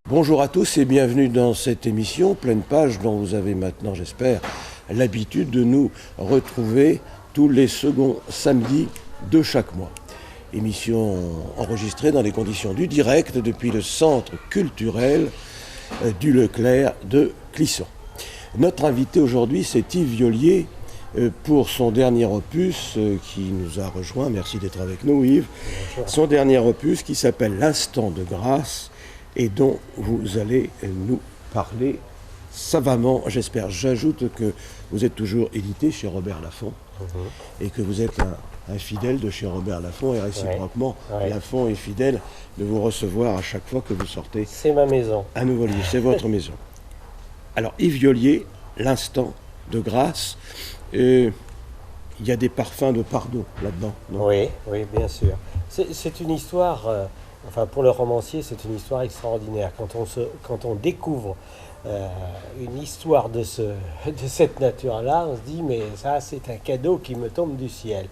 Bonjour à tous et bienvenue dans cette émission Pleine Page dont vous avez maintenant, j'espère, l'habitude de nous retrouver tous les seconds samedis de chaque mois. Émission enregistrée dans les conditions du direct depuis le centre culturel du Leclerc de Clisson. Notre invité aujourd'hui, c'est Yves Viollier pour son dernier opus qui nous a rejoint. Merci d'être avec nous, Yves. Bonjour. Son dernier opus qui s'appelle L'Instant de grâce et dont vous allez nous parler savamment, j'espère. J'ajoute que vous êtes toujours édité chez Robert Laffont et que vous êtes un fidèle de chez Robert Laffont et réciproquement, Laffont est fidèle de vous recevoir à chaque fois que vous sortez. C'est ma maison. Un nouveau livre, c'est votre maison. Alors Yves Viollier, L'Instant de grâce, il y a des parfums de pardon là-dedans, non ? Oui, bien sûr. C'est une histoire... Enfin, pour le romancier, c'est une histoire extraordinaire. Quand on découvre une histoire de cette nature-là, on se dit, mais ça, c'est un cadeau qui me tombe du ciel.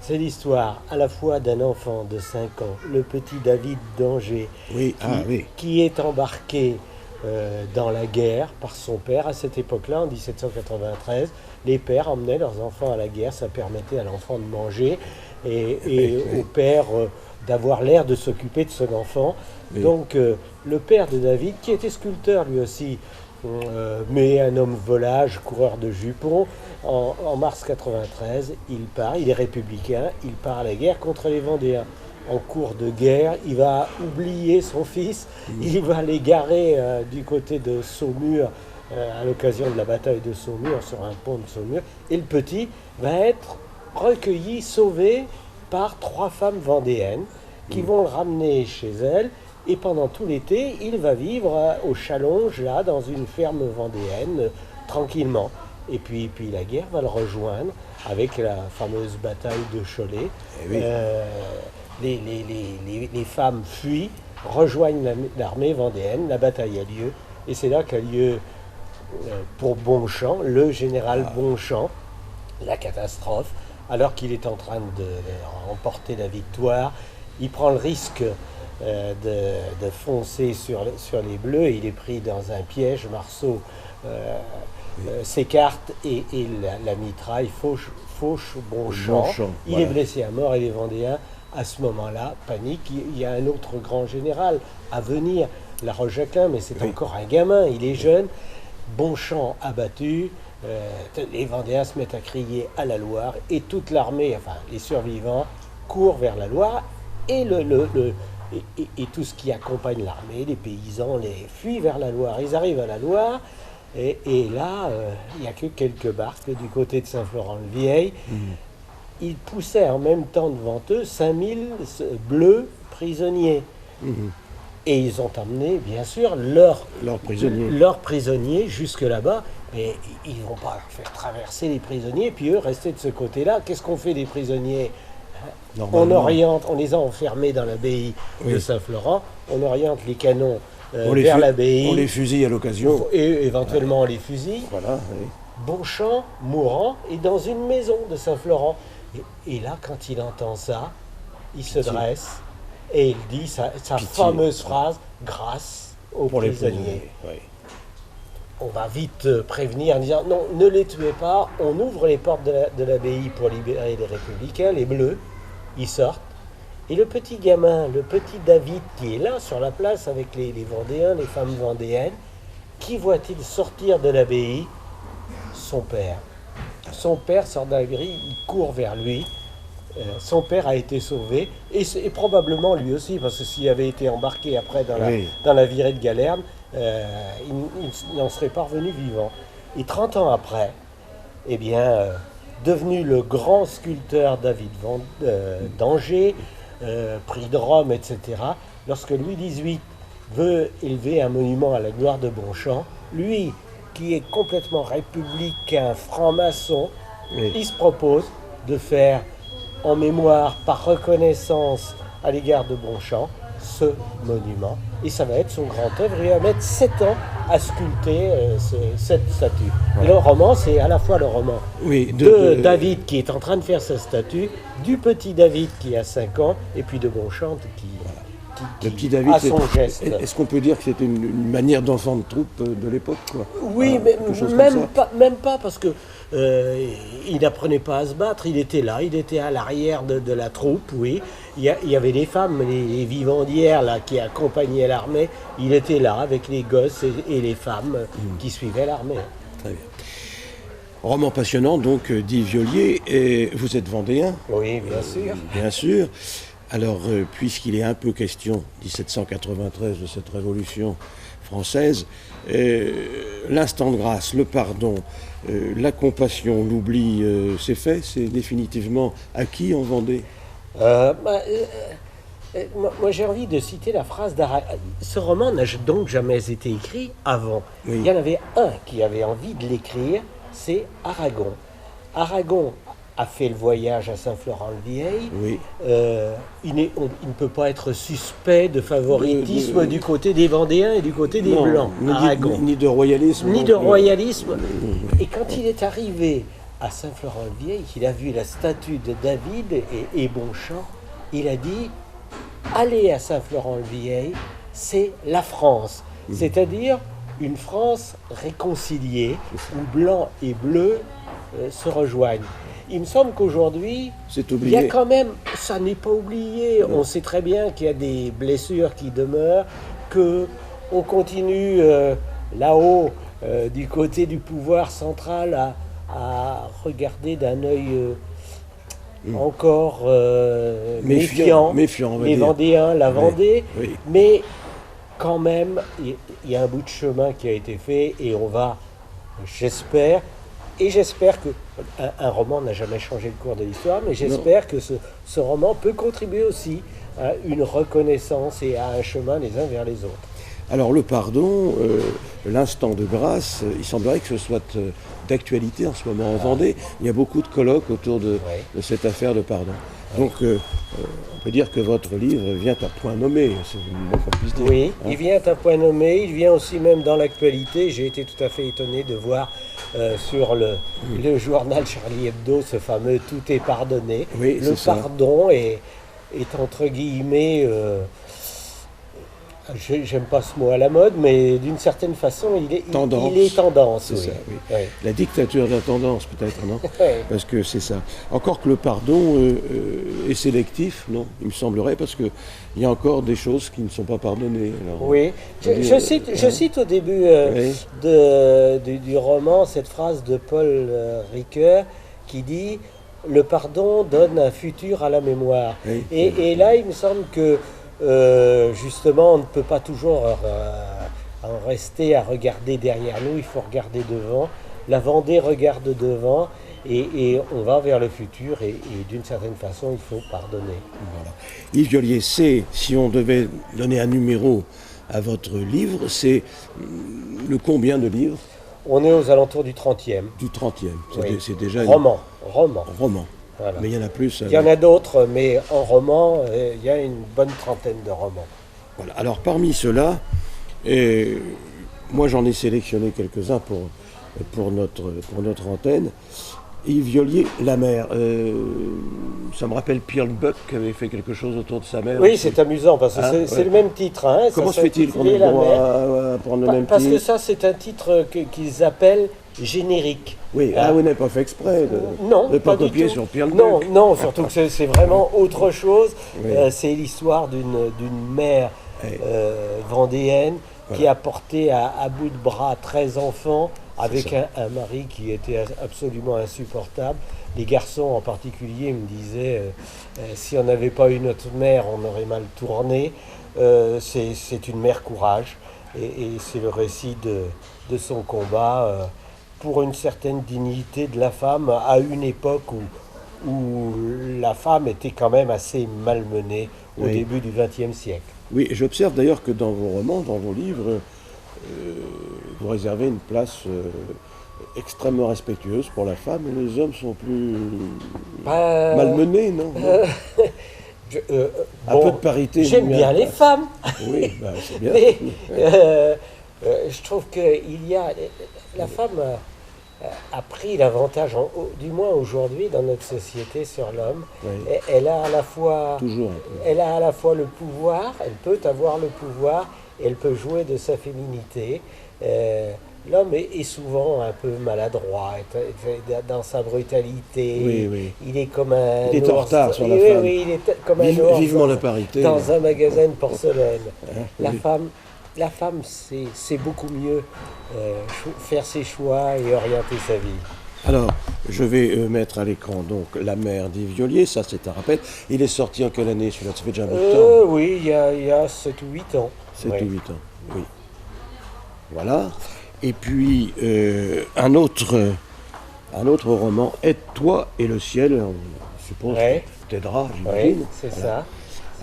C'est l'histoire à la fois d'un enfant de 5 ans, le petit David d'Angers, qui est embarqué dans la guerre par son père. À cette époque-là, en 1793, les pères emmenaient leurs enfants à la guerre. Ça permettait à l'enfant de manger et au père... d'avoir l'air de s'occuper de son enfant. Oui. Donc le père de David, qui était sculpteur lui aussi, mais un homme volage, coureur de jupons, en mars 93, il est républicain, il part à la guerre contre les Vendéens. En cours de guerre, il va oublier son fils, il va l'égarer du côté de Saumur, à l'occasion de la bataille de Saumur, sur un pont de Saumur, et le petit va être recueilli, sauvé, par 3 femmes vendéennes qui vont le ramener chez elles. Et pendant tout l'été, il va vivre au Challonge, là, dans une ferme vendéenne, tranquillement. Et puis la guerre va le rejoindre avec la fameuse bataille de Cholet. Les femmes fuient, rejoignent l'armée vendéenne, la bataille a lieu. Et c'est là qu'a lieu, pour Bonchamp, le général Bonchamp, la catastrophe. Alors qu'il est en train de remporter la victoire, il prend le risque de foncer sur les Bleus. Il est pris dans un piège. Marceau s'écarte et la mitraille fauche Bonchamp. Il est blessé à mort et les Vendéens, à ce moment-là, paniquent. Il y a un autre grand général à venir, La Roche-Jacquelin, mais c'est encore un gamin, il est jeune. Bonchamp abattu. Les Vendéens se mettent à crier à la Loire et toute l'armée, enfin les survivants, courent vers la Loire et, et tout ce qui accompagne l'armée, les paysans, les fuient vers la Loire. Ils arrivent à la Loire et là, il n'y a que quelques barques du côté de Saint-Florent-le-Vieil. Ils poussaient en même temps devant eux 5000 bleus prisonniers. Et ils ont emmené, bien sûr, leurs prisonniers jusque là-bas. Mais ils ne vont pas leur faire traverser les prisonniers, puis eux rester de ce côté-là. Qu'est-ce qu'on fait des prisonniers ? On les a enfermés dans l'abbaye de Saint-Florent, on oriente les canons vers l'abbaye. On les fusille à l'occasion. Et éventuellement on les fusille. Voilà, Bonchamp, mourant, est dans une maison de Saint-Florent. Et là, quand il entend ça, il se dresse et il dit sa fameuse phrase « Grâce aux prisonniers ». On va vite prévenir en disant non, ne les tuez pas, on ouvre les portes de l'abbaye pour libérer les républicains, les bleus, ils sortent. Et le petit gamin, le petit David qui est là sur la place avec les Vendéens, les femmes vendéennes, qui voit-il sortir de l'abbaye ? Son père. Son père sort de l'abbaye, il court vers lui. Son père a été sauvé, et probablement lui aussi, parce que s'il avait été embarqué après dans la virée de Galerne, il n'en serait pas revenu vivant. Et 30 ans après, devenu le grand sculpteur David d'Angers, prix de Rome, etc., lorsque Louis XVIII veut élever un monument à la gloire de Bonchamp, lui, qui est complètement républicain, franc-maçon, il se propose de faire, en mémoire, par reconnaissance à l'égard de Bonchamp, ce monument. Et ça va être son grand œuvre. Il va mettre 7 ans à sculpter cette statue. Et le roman, c'est à la fois le roman de David qui est en train de faire sa statue, du petit David qui a 5 ans, et puis de Bonchamp qui... Le petit David, a son geste. Est-ce qu'on peut dire que c'était une manière d'enfant de troupe de l'époque, quoi? Oui, mais même pas, parce que il n'apprenait pas à se battre, il était là, il était à l'arrière de la troupe, oui. Il y avait les femmes, les vivandières là, qui accompagnaient l'armée, il était là avec les gosses et les femmes qui suivaient l'armée. Très bien. Roman passionnant, donc, d'Yves Violier, et vous êtes vendéen? Oui, bien sûr. Bien sûr. Alors, puisqu'il est un peu question, 1793, de cette révolution française, l'instant de grâce, le pardon, la compassion, l'oubli, c'est fait, c'est définitivement acquis en Vendée? Moi, j'ai envie de citer la phrase d'Aragon. Ce roman n'a donc jamais été écrit avant. Oui. Il y en avait un qui avait envie de l'écrire, c'est Aragon. Aragon a fait le voyage à Saint-Florent-le-Vieil. Oui. Il ne peut pas être suspect de favoritisme du côté des Vendéens et du côté des Blancs. Aragon. Ni de royalisme. Ni de royalisme. Et quand il est arrivé à Saint-Florent-le-Vieil, qu'il a vu la statue de David et Bonchamp, il a dit « Allez à Saint-Florent-le-Vieil, c'est la France ». C'est-à-dire une France réconciliée, où blanc et bleu se rejoignent. Il me semble qu'aujourd'hui, il y a quand même, ça n'est pas oublié, on sait très bien qu'il y a des blessures qui demeurent, qu'on continue là-haut, du côté du pouvoir central, à regarder d'un œil encore méfiant les Vendéens, la Vendée, oui. Mais quand même, il y a un bout de chemin qui a été fait et on va, j'espère qu'un roman n'a jamais changé le cours de l'histoire, mais j'espère que ce roman peut contribuer aussi à une reconnaissance et à un chemin les uns vers les autres. Alors le pardon, l'instant de grâce, il semblerait que ce soit d'actualité en ce moment en Vendée. Il y a beaucoup de colloques autour de cette affaire de pardon. Donc on peut dire que votre livre vient à point nommé, c'est le moins qu'on puisse dire. Oui, il vient à point nommé, il vient aussi même dans l'actualité. J'ai été tout à fait étonné de voir sur le journal Charlie Hebdo ce fameux « Tout est pardonné ». Oui, le pardon est entre guillemets... j'aime pas ce mot à la mode, mais d'une certaine façon, il est tendance. C'est oui. ça, oui. Oui. La dictature de la tendance, peut-être, non? Oui. Parce que c'est ça. Encore que le pardon est sélectif, non? Il me semblerait, parce qu'il y a encore des choses qui ne sont pas pardonnées. Alors, oui. Je cite au début du roman cette phrase de Paul Ricoeur qui dit « Le pardon donne un futur à la mémoire oui. ». Et là, il me semble que justement, on ne peut pas toujours en rester à regarder derrière nous, il faut regarder devant. La Vendée regarde devant et on va vers le futur et d'une certaine façon, il faut pardonner. Voilà. Yves Violier, si on devait donner un numéro à votre livre, c'est le combien de livres? On est aux alentours du 30e. Du 30e, oui. C'est déjà... Roman. Voilà. Mais il y en a plus. Il y en a d'autres, mais en roman, il y a une bonne trentaine de romans. Voilà. Alors parmi ceux-là, moi j'en ai sélectionné quelques-uns pour notre antenne. Yves Violier, La Mer. Ça me rappelle Pierre Buck qui avait fait quelque chose autour de sa mère. Oui, c'est amusant parce que c'est le même titre. Hein, comment se fait-il qu'on ait le droit à prendre le même titre? Parce que ça, c'est un titre qu'ils appellent générique. Oui, vous n'avez pas fait exprès de pas copier sur Pierre Buck. Non, surtout que c'est vraiment autre chose. Oui. C'est l'histoire d'une mère vendéenne qui a porté à bout de bras 13 enfants avec un mari qui était absolument insupportable. Les garçons en particulier me disaient si on n'avait pas eu notre mère, on aurait mal tourné. C'est une mère courage et c'est le récit de son combat pour une certaine dignité de la femme à une époque où la femme était quand même assez malmenée au début du XXe siècle. Oui, j'observe d'ailleurs que dans vos romans, dans vos livres, vous réservez une place extrêmement respectueuse pour la femme, et les hommes sont plus malmenés, non? Un peu de parité. J'aime bien les femmes. Oui, c'est bien. Mais, je trouve qu'il y a... La femme a pris l'avantage, du moins aujourd'hui dans notre société, sur l'homme. Oui. Elle a à la fois, Toujours un peu. elle a à la fois le pouvoir, elle peut avoir le pouvoir, et elle peut jouer de sa féminité. L'homme est souvent un peu maladroit dans sa brutalité. Oui, oui. Il est comme un Il est en ours. retard sur la Oui, femme. oui, il est comme un ours Vivement la parité. dans un magasin de porcelaine. Hein, La oui. femme, c'est beaucoup mieux faire ses choix et orienter sa vie. Alors, je vais mettre à l'écran donc La mère d'Yves Violier, ça c'est un rappel. Il est sorti en quelle année celui-là? Ça fait déjà un bout de temps. Oui, il y a 7 ou 8 ans. 7 Ouais. ou 8 ans, oui. Voilà. Et puis, un autre roman, Aide-toi et le ciel, je suppose Ouais. que t'aidera, Oui, j'imagine. c'est Voilà. ça.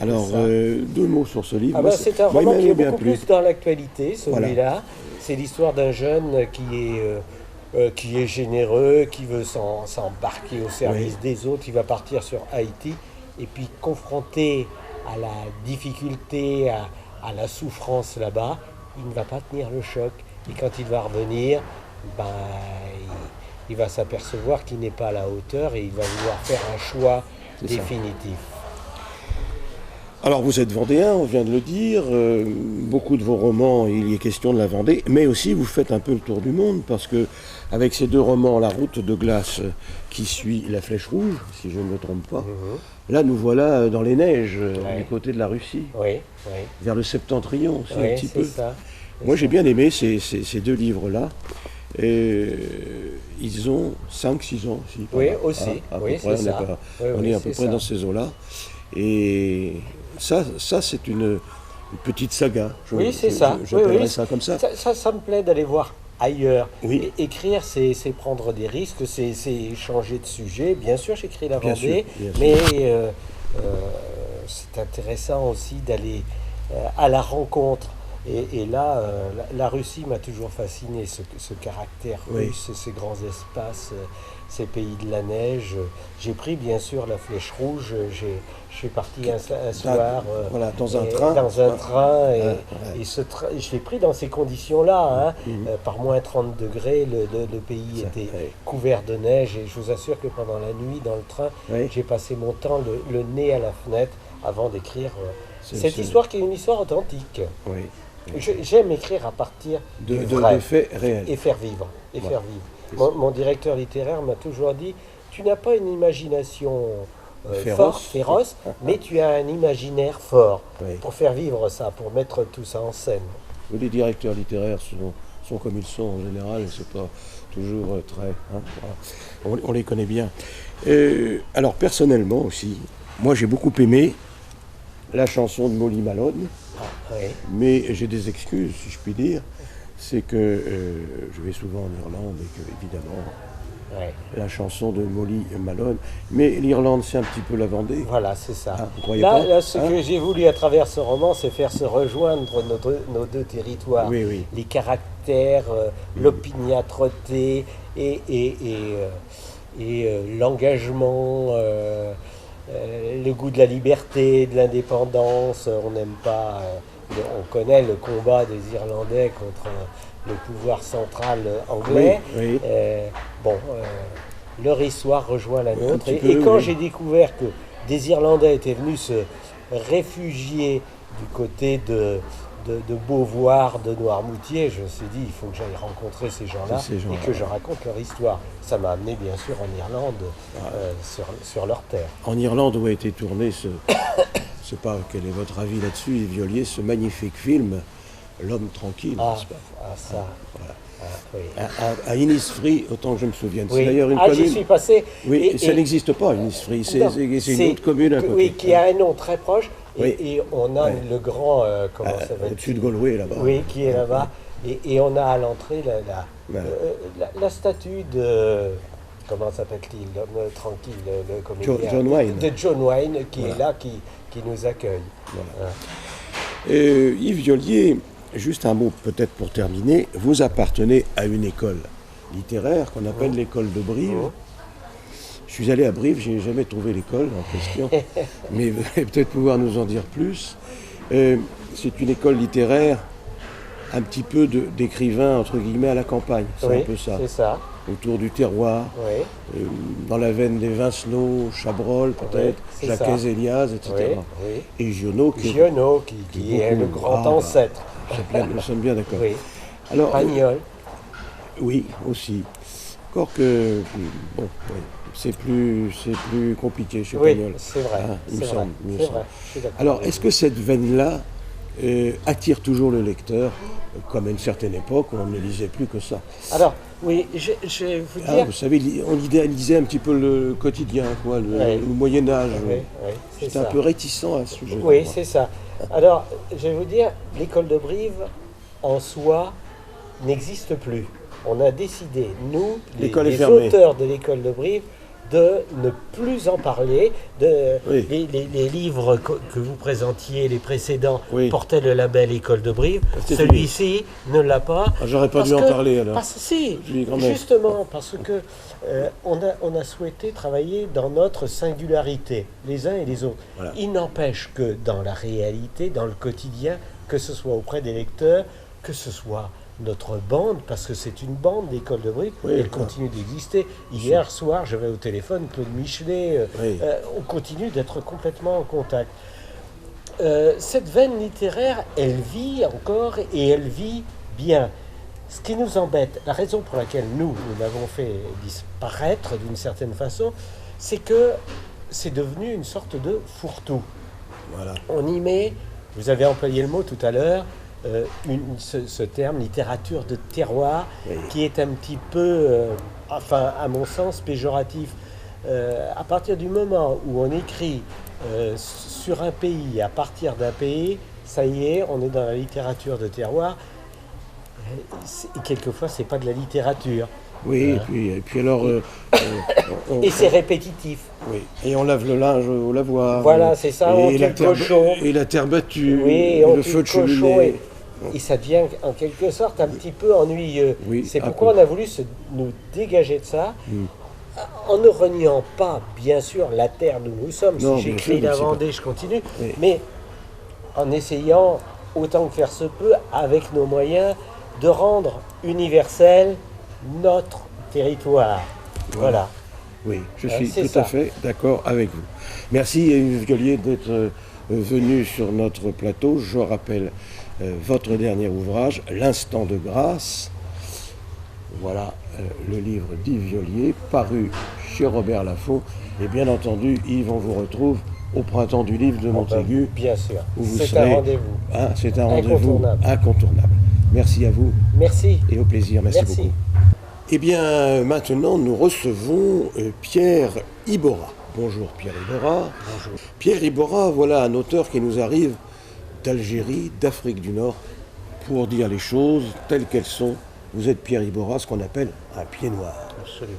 Alors, ça. 2 mots sur ce livre. Ah Moi, bah, c'est un moi, il roman qui est m'avait bien beaucoup plu. plus dans l'actualité, celui-là. Voilà. C'est l'histoire d'un jeune qui est généreux, qui veut s'embarquer au service des autres. Il va partir sur Haïti et puis confronté à la difficulté, à la souffrance là-bas, il ne va pas tenir le choc. Et quand il va revenir, ben, il va s'apercevoir qu'il n'est pas à la hauteur et il va vouloir faire un choix C'est ça. définitif. Alors, vous êtes vendéen, on vient de le dire. Beaucoup de vos romans, il y est question de la Vendée. Mais aussi, vous faites un peu le tour du monde parce que, avec ces 2 romans, La route de glace qui suit La Flèche rouge, si je ne me trompe pas, là, nous voilà dans les neiges, Ouais. du côté de la Russie, Oui, oui. vers le septentrion aussi, un Oui, petit c'est peu. ça. Moi, j'ai bien aimé ces 2 livres-là. Et ils ont 5-6 ans aussi. Oui, par là, aussi. hein, à peu Oui, près, c'est ça. Oui, on oui, est à peu c'est près ça. dans ces eaux-là. Et ça c'est une petite saga. Oui, c'est ça. J'appellerais Oui, ça comme ça. Ça me plaît d'aller voir ailleurs. Oui. Écrire, c'est prendre des risques, c'est changer de sujet. Bien sûr, j'écris la Bien Vendée, sûr, bien sûr. mais c'est intéressant aussi d'aller à la rencontre. Et là, la Russie m'a toujours fasciné, ce caractère Oui. russe, ces grands espaces, ces pays de la neige. J'ai pris bien sûr la Flèche rouge, je suis parti un soir voilà, dans un et- train. dans un train, et, Ouais. et je l'ai pris dans ces conditions-là, hein, Mhm. par moins 30 degrés, le pays Ça, était ouais. couvert de neige, et je vous assure que pendant la nuit dans le train, Oui. j'ai passé mon temps le nez à la fenêtre avant d'écrire C'est- cette c'est- histoire qui est une histoire authentique. Oui. J'aime écrire à partir De du vrai faits réels. et faire vivre. Et Voilà. faire vivre. C'est Mon directeur littéraire m'a toujours dit, tu n'as pas une imagination Féroce. féroce, mais tu as un imaginaire fort Oui. pour faire vivre ça, pour mettre tout ça en scène. Les directeurs littéraires sont comme ils sont en général, c'est pas toujours très. Hein, voilà. On les connaît bien. Alors personnellement aussi, moi j'ai beaucoup aimé la chanson de Molly Malone, Ah, oui. mais j'ai des excuses si je puis dire. C'est que je vais souvent en Irlande et que évidemment Ouais. la chanson de Molly Malone, mais l'Irlande c'est un petit peu la Vendée. Voilà, c'est ça. Ah, vous croyez là, pas là, ce Hein que j'ai voulu à travers ce roman, c'est faire se rejoindre nos deux territoires. Oui, oui. Les caractères, l'opiniâtreté et l'engagement, le goût de la liberté, de l'indépendance. On n'aime pas, on connaît le combat des Irlandais contre le pouvoir central anglais. Oui, oui. Leur histoire rejoint la nôtre. petit Et peu, quand oui. j'ai découvert que des Irlandais étaient venus se réfugier du côté de Beauvoir, de Noirmoutier, je me suis dit, il faut que j'aille rencontrer ces gens-là Ces gens-là. et que je raconte leur histoire. Ça m'a amené bien sûr en Irlande, sur leur terre. En Irlande où a été tourné je ne sais pas quel est votre avis là-dessus, Yves Violier, ce magnifique film, L'homme tranquille, Ah, n'est-ce pas ça. Voilà. Ah, oui. À Innisfree, autant que je me souvienne. C'est Oui. d'ailleurs une J'y commune. suis passé. Oui, et- ça et- n'existe pas, Innisfree. C'est Non, une autre commune à côté. Oui, qui a un nom très proche. Oui. Et on a Ouais. le grand, comment ça va Au-dessus de Galway, là-bas. Oui, qui est là-bas. Et on a à l'entrée Ouais. la statue de. Comment s'appelle-t-il? L'homme tranquille, le comédien. John Wayne. De John Wayne, qui Voilà. est là, qui nous accueille. Voilà. Hein. Yves Violier, juste un mot peut-être pour terminer. Vous appartenez à une école littéraire qu'on appelle l'école de Brive. Je suis allé à Brive, je n'ai jamais trouvé l'école en question, mais vous allez peut-être pouvoir nous en dire plus. C'est une école littéraire un petit peu d'écrivains, entre guillemets, à la campagne. C'est Oui, un peu ça. c'est ça. autour du terroir, Oui, dans la veine des Vincenot, Chabrol peut-être, c'est Jacques ça. Elias, etc. Oui. Et Giono Giono, qui est le beaucoup- grand bah, ancêtre. nous sommes bien d'accord. Oui. Alors, Pagnol. oui, aussi. Encore que, bon, oui, c'est plus compliqué chez Oui, Pagnol. c'est vrai. Hein, il me c'est vrai. semble, il me C'est semble. vrai. Je suis d'accord Alors, avec est-ce vous. que cette veine-là attire toujours le lecteur, comme à une certaine époque où on ne lisait plus que ça? Alors, oui, je vais vous Hein, dire. vous savez, on idéalisait un petit peu le quotidien, quoi, Ouais. le Moyen-Âge. Oui, c'est J'étais un ça. peu réticent à ce sujet. Oui, c'est ça. Alors, je vais vous dire, l'école de Brive, en soi, n'existe plus. On a décidé, nous, L'école est les fermée. auteurs de l'école de Brive, de ne plus en parler. Oui. Les livres que vous présentiez, les précédents, Oui. portaient le label École de Brive. C'est Celui-ci ne l'a pas. Ah, j'aurais pas Parce dû en que- parler, alors. Si, Je dis quand même. justement, parce que on a souhaité travailler dans notre singularité, les uns et les autres. Voilà. Il n'empêche que dans la réalité, dans le quotidien, que ce soit auprès des lecteurs, que ce soit notre bande, parce que c'est une bande d'école de Brive, Oui, elle continue d'exister. Hier soir, j'avais au téléphone Claude Michelet, Oui. on continue d'être complètement en contact. Cette veine littéraire, elle vit encore et elle vit bien. Ce qui nous embête, la raison pour laquelle nous l'avons fait disparaître d'une certaine façon, c'est que c'est devenu une sorte de fourre-tout. Voilà. On y met, vous avez employé le mot tout à l'heure, ce terme littérature de terroir, Oui. qui est un petit peu, enfin à mon sens, péjoratif. À partir du moment où on écrit sur un pays, à partir d'un pays, ça y est, on est dans la littérature de terroir. Quelquefois, c'est pas de la littérature. Oui, et puis alors, Et c'est répétitif. oui. Et on lave le linge au lavoir. Voilà, c'est ça, on Et tue la le terre, cochon. et la terre battue, Oui, et on le tue feu de cochon cheminée. et ça devient en quelque sorte un petit peu ennuyeux. Oui, C'est un pourquoi peu. on a voulu nous dégager de ça, en ne reniant pas, bien sûr, la terre d'où nous sommes. Non, Si bien j'écris sûr, la mais c'est Vendée, je continue, Oui. mais en essayant, autant que faire se peut, avec nos moyens, de rendre universel notre territoire. Voilà. Oui, je suis c'est tout ça. à fait d'accord avec vous. Merci Yves Violier d'être venu sur notre plateau. Je rappelle votre dernier ouvrage, L'Instant de grâce. Voilà le livre d'Yves Violier, paru chez Robert Laffont. Et bien entendu, Yves, on vous retrouve au printemps du livre de Montaigu. Bien sûr. où vous C'est serez, un rendez-vous. hein, c'est un rendez-vous Incontournable. incontournable. Merci à vous Merci. et au plaisir. Merci Merci. beaucoup. Eh bien, maintenant, nous recevons Pierre Ibora. Bonjour Pierre Ibora. Bonjour. Pierre Ibora, voilà un auteur qui nous arrive d'Algérie, d'Afrique du Nord, pour dire les choses telles qu'elles sont. Vous êtes Pierre Ibora, ce qu'on appelle un pied noir. Absolument.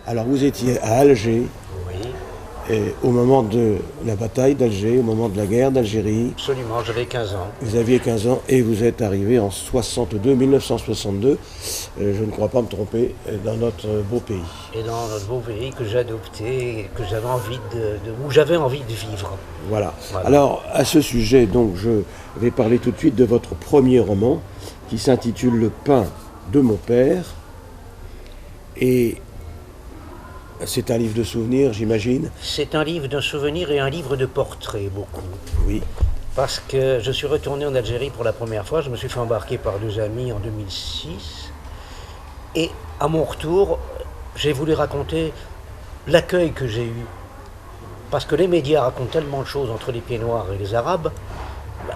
Alors vous étiez à Alger, Oui, au moment de la bataille d'Alger, au moment de la guerre d'Algérie. absolument. J'avais 15 ans. Vous aviez 15 ans et vous êtes arrivé en 1962, je ne crois pas me tromper, dans notre beau pays. Et dans notre beau pays que j'ai adopté, que j'avais envie où j'avais envie de vivre. Voilà. Voilà. Alors, à ce sujet, donc, je vais parler tout de suite de votre premier roman qui s'intitule Le pain de mon père. Et c'est un livre de souvenirs, j'imagine. C'est un livre d'un souvenir et un livre de portraits, beaucoup. Oui. Parce que je suis retourné en Algérie pour la première fois, je me suis fait embarquer par 2 amis en 2006. Et à mon retour, j'ai voulu raconter l'accueil que j'ai eu. Parce que les médias racontent tellement de choses entre les pieds noirs et les Arabes,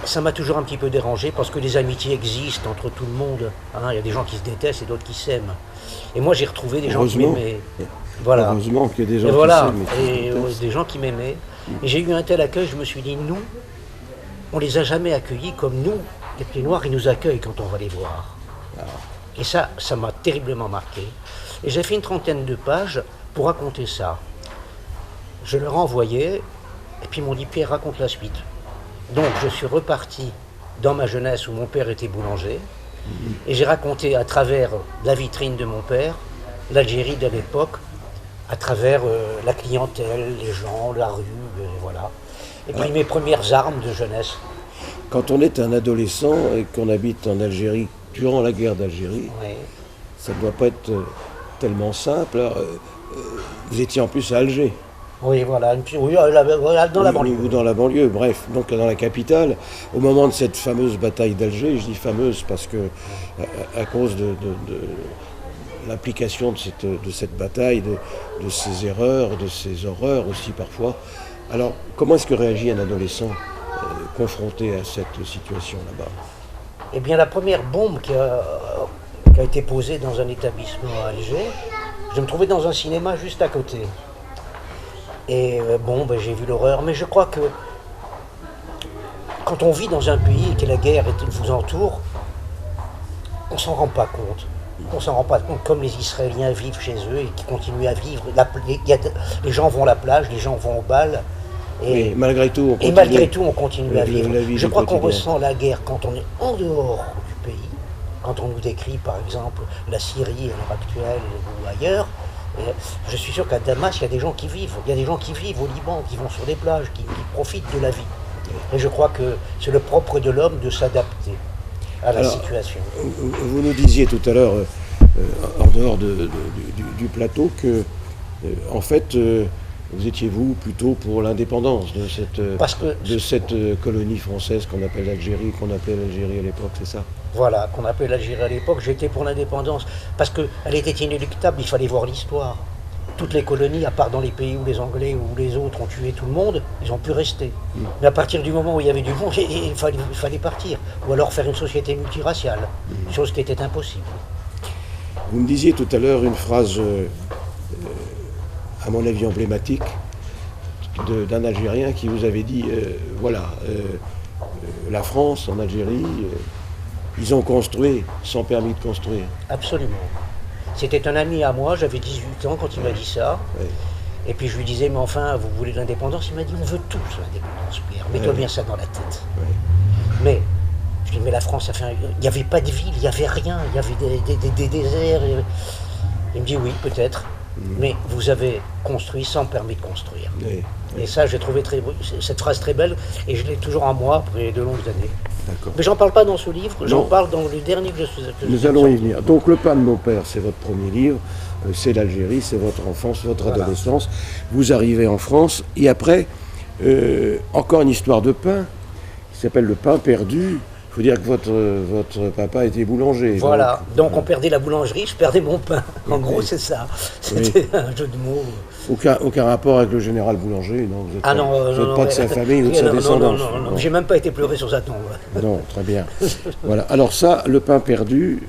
ça m'a toujours un petit peu dérangé parce que les amitiés existent entre tout le monde. Hein. Il y a des gens qui se détestent et d'autres qui s'aiment. Et moi j'ai retrouvé des gens qui Heureusement. m'aimaient. Voilà. Heureusement qu'il y a des gens Et qui voilà, s'aiment et qui se et détestent. des gens qui m'aimaient. Et j'ai eu un tel accueil, je me suis dit, nous, on les a jamais accueillis comme nous, les pieds noirs, ils nous accueillent quand on va les voir. Et ça m'a terriblement marqué. Et j'ai fait une 30aine de pages pour raconter ça. Je leur ai envoyé, et puis ils m'ont dit, Pierre, raconte la suite. Donc je suis reparti dans ma jeunesse où mon père était boulanger, et j'ai raconté à travers la vitrine de mon père, l'Algérie de l'époque, à travers la clientèle, les gens, la rue, voilà. Et puis mes premières armes de jeunesse. Quand on est un adolescent et qu'on habite en Algérie durant la guerre d'Algérie, Ouais. ça ne doit pas être tellement simple. Alors, vous étiez en plus à Alger. Oui, voilà, dans la banlieue. Ou dans la banlieue, bref, donc dans la capitale, au moment de cette fameuse bataille d'Alger, je dis fameuse parce que à cause de l'application de cette bataille, de ces erreurs, de ces horreurs aussi parfois. Alors, comment est-ce que réagit un adolescent confronté à cette situation là-bas? Eh bien, la première bombe qui a été posée dans un établissement à Alger, je me trouvais dans un cinéma juste à côté. Et j'ai vu l'horreur, mais je crois que quand on vit dans un pays et que la guerre vous entoure, on s'en rend pas compte. On s'en rend pas compte, comme les Israéliens vivent chez eux et qui continuent à vivre. Les gens vont à la plage, les gens vont au bal. Et malgré tout, on continue à vivre. Je crois qu'on ressent la guerre quand on est en dehors du pays, quand on nous décrit par exemple la Syrie à l'heure actuelle ou ailleurs. Je suis sûr qu'à Damas, il y a des gens qui vivent. Il y a des gens qui vivent au Liban, qui vont sur des plages, qui profitent de la vie. Et je crois que c'est le propre de l'homme de s'adapter à la situation. Vous nous disiez tout à l'heure, en dehors du plateau, que en fait, vous étiez plutôt pour l'indépendance de cette colonie française qu'on appelle l'Algérie, à l'époque, c'est ça? Voilà, qu'on appelait l'Algérie à l'époque. J'étais pour l'indépendance parce qu'elle était inéluctable, il fallait voir l'histoire. Toutes les colonies, à part dans les pays où les Anglais ou les autres ont tué tout le monde, ils ont pu rester. Mais à partir du moment où il y avait du monde, il fallait partir. Ou alors faire une société multiraciale, chose qui était impossible. Vous me disiez tout à l'heure une phrase, à mon avis emblématique, d'un Algérien qui vous avait dit, la France en Algérie, ils ont construit sans permis de construire. Absolument. C'était un ami à moi, j'avais 18 ans quand il m'a dit ça. Oui. Et puis je lui disais, mais enfin, vous voulez l'indépendance? Il m'a dit, on veut tous l'indépendance, Pierre. Mets-toi bien ça dans la tête. Oui. Mais, je dis, mais la France, il n'y avait pas de ville, il n'y avait rien, il y avait des déserts. Il me dit, oui, peut-être. Mais vous avez construit sans permis de construire. Oui. Et ça, j'ai trouvé cette phrase très belle, et je l'ai toujours en moi après de longues années. D'accord. Mais j'en parle pas dans ce livre, j'en parle dans le dernier que je suis. Nous allons y venir. Donc, Le pain de mon père, c'est votre premier livre, c'est l'Algérie, c'est votre enfance, votre adolescence. Vous arrivez en France, et après, encore une histoire de pain, qui s'appelle Le pain perdu. Il faut dire que votre papa était boulanger. Voilà, donc on perdait la boulangerie, je perdais mon pain. En gros, c'est ça. C'était un jeu de mots. Aucun rapport avec le général Boulanger, non? Vous n'êtes pas de sa famille ou de sa descendance? Non, j'ai même pas été pleurer sur sa tombe. Non, très bien. Voilà. Alors ça, Le pain perdu,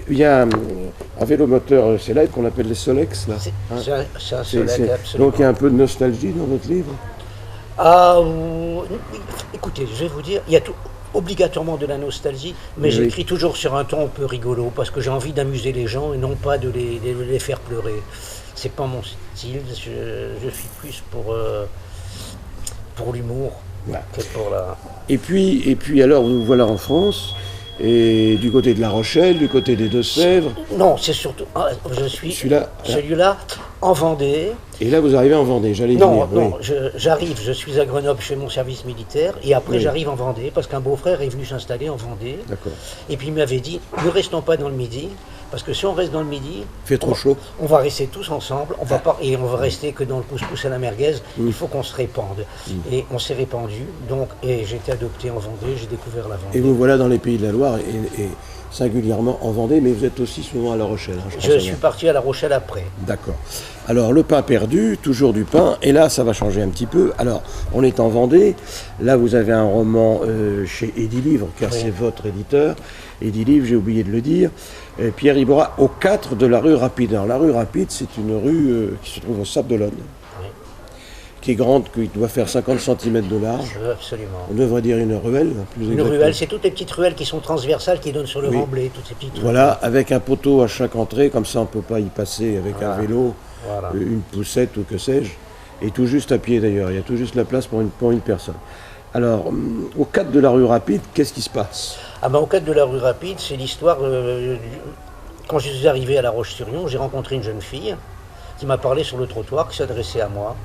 il y a un vélomoteur célèbre qu'on appelle les Solex, là. C'est un Solex, absolument. Donc il y a un peu de nostalgie dans votre livre? Écoutez, je vais vous dire, il y a obligatoirement de la nostalgie, mais j'écris toujours sur un ton un peu rigolo, parce que j'ai envie d'amuser les gens et non pas de les faire pleurer. C'est pas mon style, je suis plus pour l'humour que pour la... Et puis alors, nous voilà en France, et du côté de La Rochelle, du côté des Deux-Sèvres. Non, c'est surtout, je suis celui-là en Vendée. Et là, vous arrivez en Vendée, j'allais dire. Non, j'arrive, je suis à Grenoble, je fais mon service militaire, et après j'arrive en Vendée, parce qu'un beau-frère est venu s'installer en Vendée. D'accord. Et puis il m'avait dit, ne restons pas dans le Midi, parce que si on reste dans le Midi, il fait trop chaud. On va rester tous ensemble, et on va rester que dans le couscous à la merguez, il faut qu'on se répande. Et on s'est répandu, et j'ai été adopté en Vendée, j'ai découvert la Vendée. Et vous voilà dans les Pays de la Loire, et singulièrement en Vendée, mais vous êtes aussi souvent à La Rochelle. Je suis parti à La Rochelle après. D'accord. Alors, Le pain perdu, toujours du pain, et là, ça va changer un petit peu. Alors, on est en Vendée, là, vous avez un roman chez Eddy Livre, car c'est votre éditeur. Eddy Livre, j'ai oublié de le dire. Pierre Iborra, au 4 de la rue Rapide. Alors, la rue Rapide, c'est une rue qui se trouve au Sable d'Olonne, qui est grande, qui doit faire 50 cm de large. Absolument. On devrait dire une ruelle, plus exactement. Une ruelle, c'est toutes les petites ruelles qui sont transversales, qui donnent sur le remblai, toutes ces petites ruelles. Voilà, avec un poteau à chaque entrée, comme ça on ne peut pas y passer avec un vélo, une poussette ou que sais-je. Et tout juste à pied d'ailleurs, il y a tout juste la place pour une personne. Alors, au 4 de la rue Rapide, qu'est-ce qui se passe? Au 4 de la rue Rapide, c'est l'histoire... quand je suis arrivé à La Roche-sur-Yon, j'ai rencontré une jeune fille qui m'a parlé sur le trottoir, qui s'adressait à moi.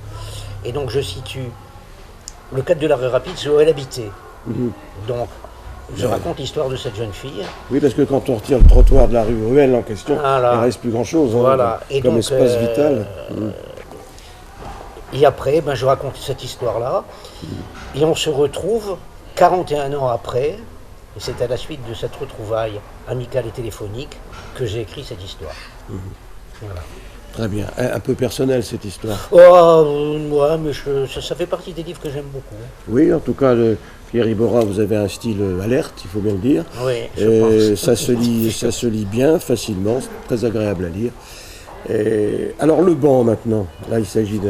Et donc je situe le 4 de la rue Rapide, c'est où elle habitait. Donc Je raconte l'histoire de cette jeune fille. Oui, parce que quand on retire le trottoir de la rue Ruelle en question, Voilà. il ne reste plus grand-chose Voilà. Et comme donc, espace vital. Et après, je raconte cette histoire-là. Et on se retrouve 41 ans après. Et c'est à la suite de cette retrouvaille amicale et téléphonique que j'ai écrit cette histoire. Voilà. Très bien. Un peu personnel, cette histoire. Ouais, mais ça fait partie des livres que j'aime beaucoup. Oui, en tout cas, Pierre Iborra, vous avez un style alerte, il faut bien le dire. Oui, je pense. Ça se lit bien, facilement, c'est très agréable à lire. Alors le banc maintenant, là il s'agit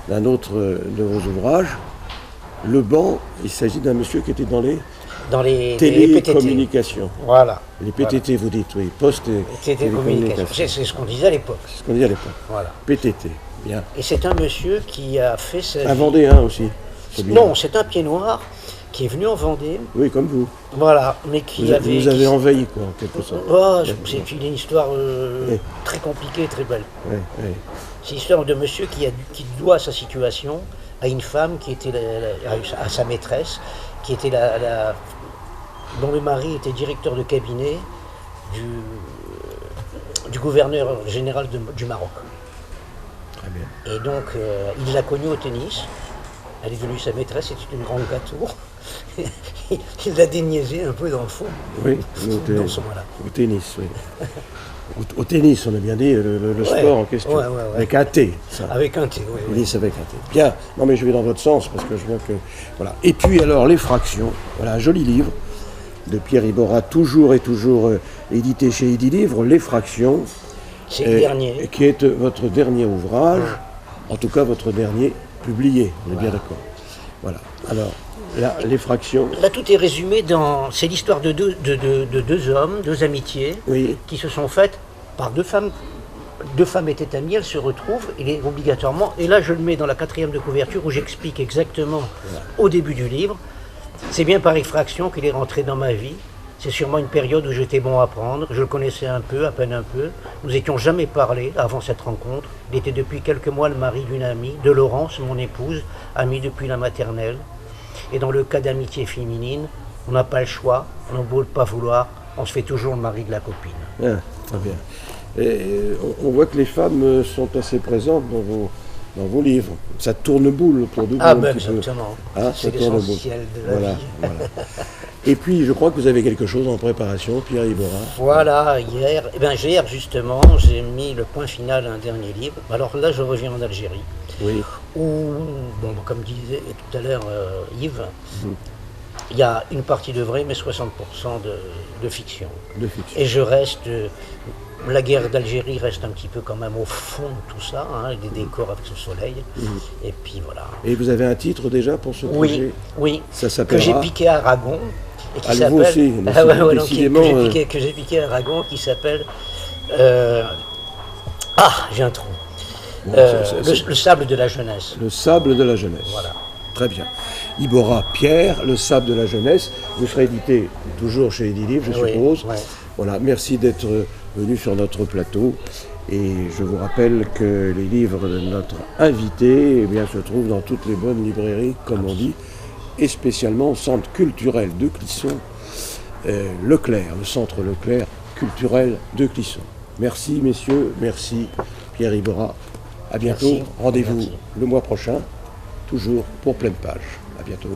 d'un autre de vos ouvrages. Le banc, il s'agit d'un monsieur qui était dans les les télécommunications. Voilà. Les PTT, vous dites, oui, poste et Télécommunications. C'est ce qu'on disait à l'époque. C'est ce qu'on dit à l'époque. Voilà. PTT, bien. Et c'est un monsieur qui a fait sa Un vie- Vendéen aussi. Non, c'est un pied noir qui est venu en Vendée. Oui, comme vous. Voilà, mais qui Vous avait... avez envahi, quoi, en quelque sorte. Oh, c'est une histoire Oui. très compliquée, très belle. Oui, oui. C'est l'histoire de monsieur qui doit sa situation à une femme qui était à sa maîtresse, qui était dont le mari était directeur de cabinet du gouverneur général du Maroc. Très bien. Et donc, il l'a connue au tennis. Elle est devenue sa maîtresse, c'était une grande gâteau. Il l'a déniaisé un peu dans le fond. Oui, Dans ce moment-là. au tennis, oui. Au tennis, on a bien dit, le sport en question. Ouais. Avec un T, ça. Avec un thé, oui. Tennis avec un T. Bien. Non, mais je vais dans votre sens parce que je vois que. Voilà. Et puis, alors, Les Fractions. Voilà, un joli livre de Pierre Iborra, toujours et toujours édité chez Edilivre. Les Fractions. C'est le dernier. Qui est votre dernier ouvrage. En tout cas, votre dernier publié. On est bien d'accord. Voilà. Alors, là, Les Fractions. Là, tout est résumé dans... C'est l'histoire de deux hommes, deux amitiés, Oui. qui se sont faites par deux femmes. Deux femmes étaient amies, elles se retrouvent, et obligatoirement, et là je le mets dans la 4e de couverture où j'explique exactement au début du livre, c'est bien par effraction qu'il est rentré dans ma vie, c'est sûrement une période où j'étais bon à prendre, je le connaissais un peu, à peine un peu, nous n'étions jamais parlé avant cette rencontre, il était depuis quelques mois le mari d'une amie, de Laurence, mon épouse, amie depuis la maternelle, et dans le cas d'amitié féminine, on n'a pas le choix, on ne veut pas vouloir, on se fait toujours le mari de la copine. Ah, très bien. Et on voit que les femmes sont assez présentes dans vos livres. Ça tourne boule autour de vous. Ah ben un petit peu. exactement, Hein, c'est ça tourne boule. l'essentiel de la Voilà, vie. voilà. Et puis, je crois que vous avez quelque chose en préparation, Pierre Iborra. Voilà, hier justement, j'ai mis le point final à un dernier livre. Alors là, je reviens en Algérie, Oui. où, comme disait tout à l'heure Yves, il y a une partie de vrai, mais 60% de fiction. De fiction. Et je reste... la guerre d'Algérie reste un petit peu quand même au fond de tout ça, hein, des décors avec ce soleil. Et puis voilà. Et vous avez un titre déjà pour ce projet? Oui, Ça que s'appellera j'ai piqué à Aragon. Et qui À vous aussi, décidément, que j'ai piqué à Aragon, qui s'appelle... j'ai un trou. Bon, le sable de la jeunesse. Le sable de la jeunesse. Voilà. Très bien. Iborra Pierre, Le sable de la jeunesse. Vous serez édité toujours chez Edilivre, je Oui, suppose. ouais. Voilà, merci d'être venu sur notre plateau. Et je vous rappelle que les livres de notre invité se trouvent dans toutes les bonnes librairies, comme on dit, et spécialement au centre culturel de Clisson, Leclerc, le centre Leclerc culturel de Clisson. Merci messieurs, merci Pierre Iborra. À bientôt. Merci. Rendez-vous Merci. le mois prochain, toujours pour Pleine Page. À bientôt.